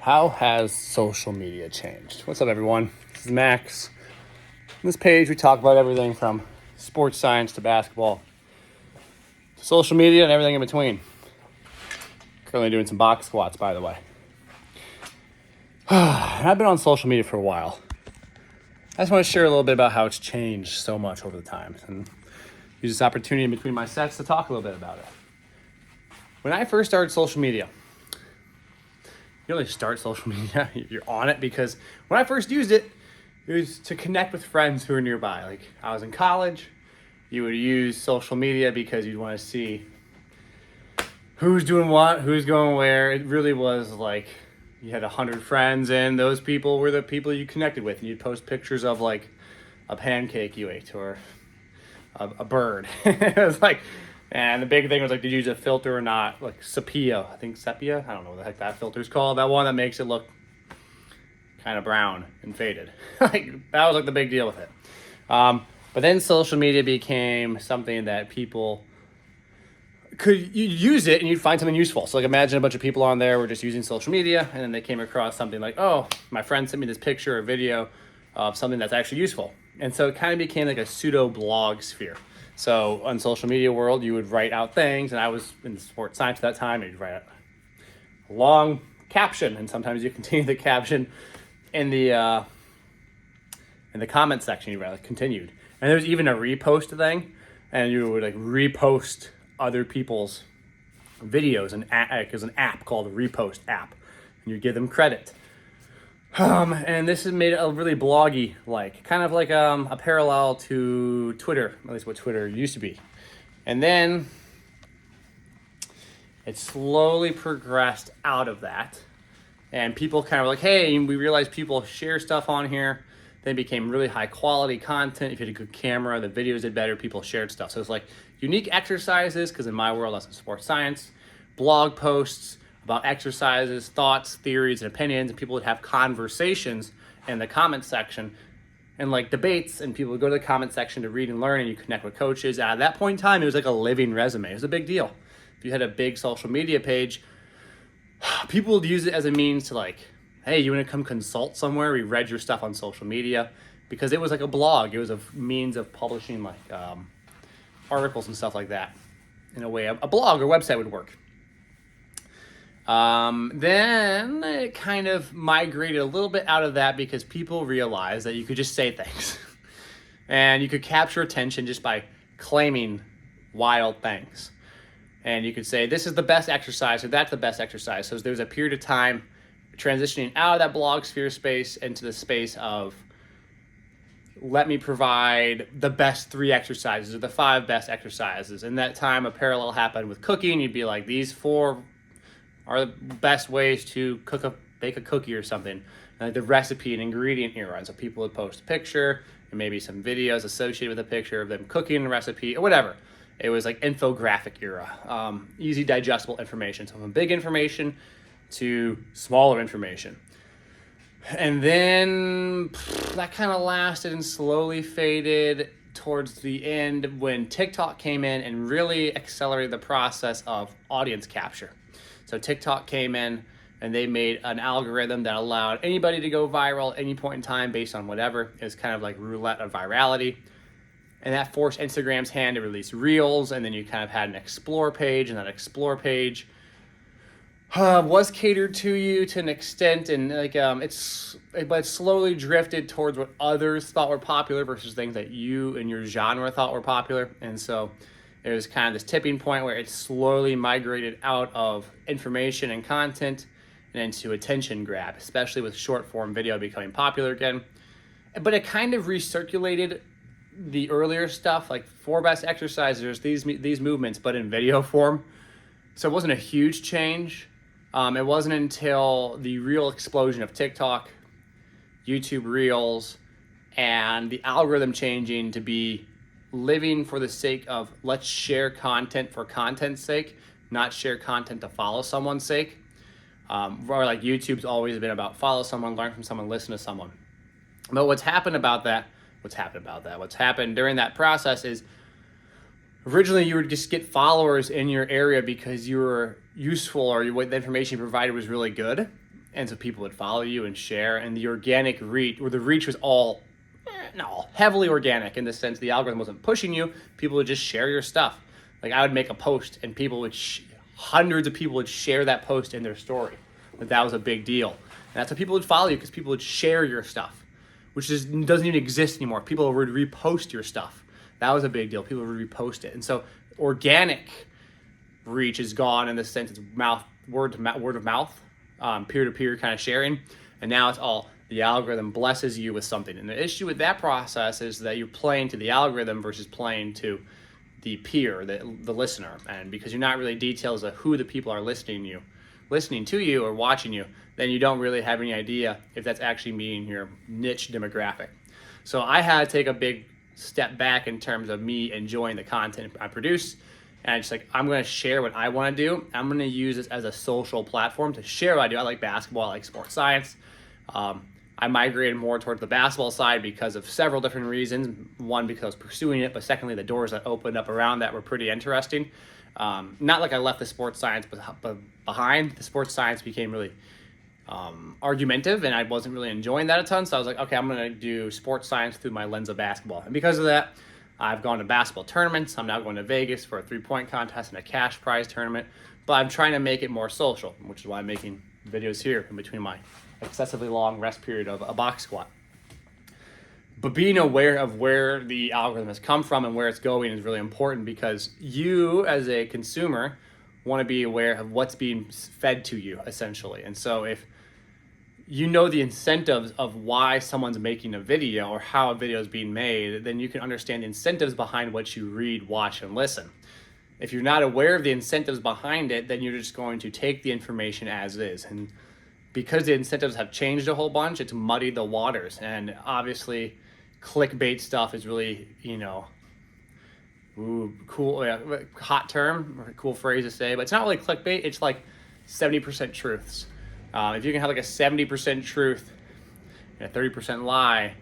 How has social media changed? What's up, everyone? This is Max. On this page, we talk about everything from sports science to basketball to social media and everything in between. Currently doing some box squats, by the way. I've been on social media for a while. I just want to share a little bit about how it's changed so much over the time and use this opportunity in between my sets to talk a little bit about it. When I first started social media, you really start social media, you're on it, because when I first used it, it was to connect with friends who are nearby. Like, I was in college, you would use social media because you'd want to see who's doing what, who's going where. It really was like you had 100 friends, and those people were the people you connected with. And you'd post pictures of like a pancake you ate or a bird. It was like, and the big thing was like, did you use a filter or not? Like sepia, I don't know what the heck that filter's called. That one that makes it look kind of brown and faded. Like, that was like the big deal with it. But then social media became something that people you'd use it and you'd find something useful. So like, imagine a bunch of people on there were just using social media, and then they came across something like, oh, my friend sent me this picture or video of something that's actually useful. And so it kind of became like a pseudo blog sphere. So on social media world, you would write out things, and I was in sports science at that time. You'd write a long caption, and sometimes you continue the caption in the comment section. You write like continued, and there's even a repost thing, and you would like repost other people's videos, and there's an app called the Repost app, and you give them credit. And this has made it a really bloggy, like kind of like a parallel to Twitter, at least what Twitter used to be. And then it slowly progressed out of that, and people kind of were like, hey, we realized people share stuff on here. Then it became really high quality content. If you had a good camera, the videos did better, people shared stuff. So it's like unique exercises, because in my world, that's in sports science, blog posts about exercises, thoughts, theories, and opinions, and people would have conversations in the comment section and like debates, and people would go to the comment section to read and learn, and you connect with coaches. At that point in time, it was like a living resume. It was a big deal. If you had a big social media page, people would use it as a means to like, hey, you want to come consult somewhere? We read your stuff on social media, because it was like a blog. It was a means of publishing like articles and stuff like that. In a way, a blog or website would work. Then it kind of migrated a little bit out of that, because people realized that you could just say things and you could capture attention just by claiming wild things. And you could say, this is the best exercise, or that's the best exercise. So there's a period of time transitioning out of that blog sphere space into the space of, let me provide the best 3 exercises or the 5 best exercises. In that time, a parallel happened with cooking. You'd be like, these 4 are the best ways to bake a cookie or something. Like the recipe and ingredient era. And so people would post a picture and maybe some videos associated with a picture of them cooking a recipe or whatever. It was like infographic era, easy digestible information. So from big information to smaller information. And then that kind of lasted and slowly faded towards the end, when TikTok came in and really accelerated the process of audience capture. So TikTok came in and they made an algorithm that allowed anybody to go viral at any point in time based on whatever. It was kind of like roulette of virality. And that forced Instagram's hand to release Reels, and then you kind of had an Explore page, and that Explore page was catered to you to an extent, and like it slowly drifted towards what others thought were popular versus things that you and your genre thought were popular. And so it was kind of this tipping point where it slowly migrated out of information and content and into attention grab, especially with short form video becoming popular again. But it kind of recirculated the earlier stuff, like 4 best exercises, these movements, but in video form. So it wasn't a huge change. It wasn't until the real explosion of TikTok, YouTube Reels, and the algorithm changing to be living for the sake of, let's share content for content's sake, not share content to follow someone's sake. Or like YouTube's always been about follow someone, learn from someone, listen to someone. But what's happened during that process is, originally you would just get followers in your area because you were useful, or what the information you provided was really good. And so people would follow you and share, and the organic reach, or the reach was all, heavily organic in the sense the algorithm wasn't pushing you. People would just share your stuff. Like I would make a post and people would, hundreds of people would share that post in their story. That was a big deal. And that's how people would follow you, because people would share your stuff, which doesn't even exist anymore. People would repost your stuff. That was a big deal. People would repost it. And so organic reach is gone in the sense it's word of mouth, peer-to-peer kind of sharing. And now it's all the algorithm blesses you with something. And the issue with that process is that you're playing to the algorithm versus playing to the peer, the listener. And because you're not really details of who the people are listening to you or watching you, then you don't really have any idea if that's actually meeting your niche demographic. So I had to take a big step back in terms of me enjoying the content I produce. And I'm just like, I'm going to share what I want to do. I'm going to use this as a social platform to share what I do. I like basketball. I like sports science. I migrated more towards the basketball side because of several different reasons. One, because I was pursuing it, but secondly, the doors that opened up around that were pretty interesting. Not like I left the sports science but behind. The sports science became really argumentative, and I wasn't really enjoying that a ton. So I was like, okay, I'm going to do sports science through my lens of basketball. And because of that, I've gone to basketball tournaments. I'm now going to Vegas for a 3-point contest and a cash prize tournament. But I'm trying to make it more social, which is why I'm making videos here in between my excessively long rest period of a box squat. But being aware of where the algorithm has come from and where it's going is really important, because you as a consumer want to be aware of what's being fed to you, essentially. And so if you know the incentives of why someone's making a video or how a video is being made, then you can understand the incentives behind what you read, watch, and listen. If you're not aware of the incentives behind it, then you're just going to take the information as is. And because the incentives have changed a whole bunch, it's muddied the waters. And obviously, clickbait stuff is really, cool, hot term, or cool phrase to say, but it's not really clickbait. It's like 70% truths. If you can have like a 70% truth and a 30% lie,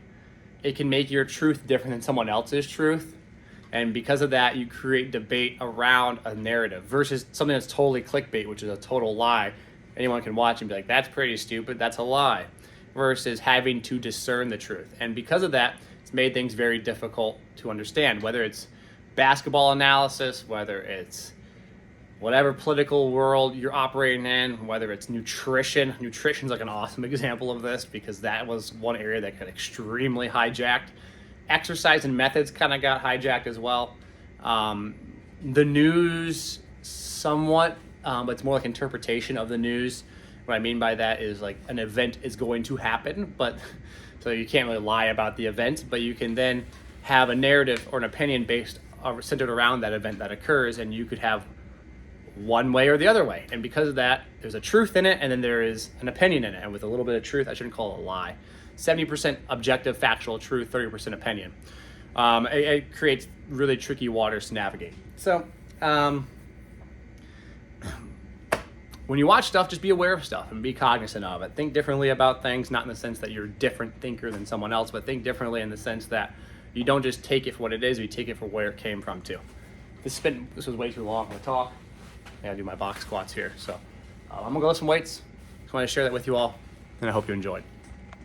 it can make your truth different than someone else's truth. And because of that, you create debate around a narrative versus something that's totally clickbait, which is a total lie. Anyone can watch and be like, that's pretty stupid, that's a lie, versus having to discern the truth. And because of that, it's made things very difficult to understand, whether it's basketball analysis, whether it's whatever political world you're operating in, whether it's nutrition. Nutrition's like an awesome example of this, because that was one area that got extremely hijacked. Exercise and methods kind of got hijacked as well. The news somewhat, but it's more like interpretation of the news. What I mean by that is like an event is going to happen, but so you can't really lie about the event, but you can then have a narrative or an opinion based centered around that event that occurs, and you could have one way or the other way. And because of that, there's a truth in it, and then there is an opinion in it. And with a little bit of truth, I shouldn't call it a lie. 70% objective, factual truth, 30% opinion. It creates really tricky waters to navigate. So when you watch stuff, just be aware of stuff and be cognizant of it. Think differently about things, not in the sense that you're a different thinker than someone else, but think differently in the sense that you don't just take it for what it is, you take it for where it came from too. This was way too long to talk. I gotta do my box squats here. So I'm gonna go lift some weights. Just wanted to share that with you all, and I hope you enjoyed.